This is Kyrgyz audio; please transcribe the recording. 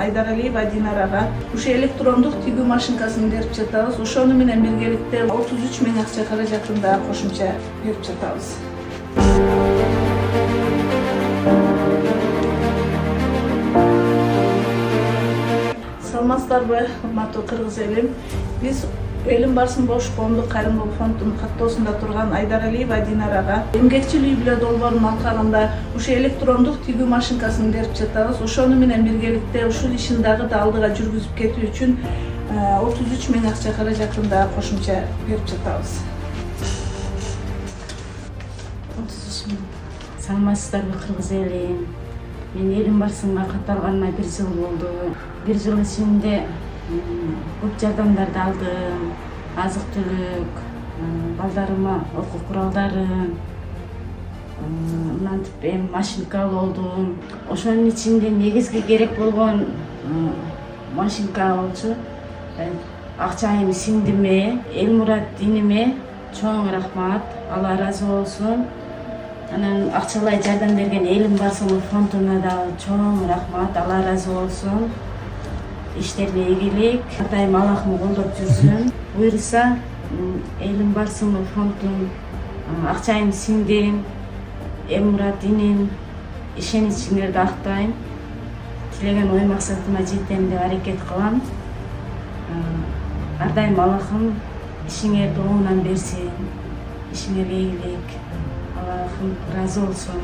Айдаралиева Динарага ушул электрондук тигүү машинкасын берип жатабыз. Ошону менен биргеликте 33 миң акча каражатында кошумча берип жатабыз. Саламатсыздарбы, урматтуу кыргыз элим. Биз Элим барсын бош коомдук кайрымдуулук фондунун каттоосунда турган Айдаралиева Динарага эмгекчил үй бүлө долбоорунун алкагында ушул электрондук тигүү машинкасын берип жатабыз. Ошону менен биргеликте ушул ишин дагы да алдыга жүргүзүп кетүү үчүн 33 миң акча каражатында кошумча берип жатабыз. 33 миң. Саламатсыздарбы кыргыз элим. Мен Элим барсынга катталганыма 1 жыл болду. 1 жыл ичинде көп жардамдарды алдым. Азык-түлүк, балдарыма окуу куралдарын, мынтип эми машинка алдым. Ошонун ичинде негизги керек болгон машинка болчу. Акчайым сиңдиме, Элмурат иниме чоң рахмат, Алла ыраазы болсун. Анан акчалай жардам берген Элим барсын фондуна да чоң рахмат, Алла ыраазы болсун. Иштерине ийгилик, ар дайым Аллахым колдоп жүрсүн. Буюрса, Элим барсын фондун акчайым сиңдим, Элмурат иним ишеничиңерди актайм. Тилеген ой максатыма жетем деп аракет кылам. Ар дайым Аллахым ишиңерди оңунан берсин. Ишиңерге ийгилик. Аллахым ыраазы болсун.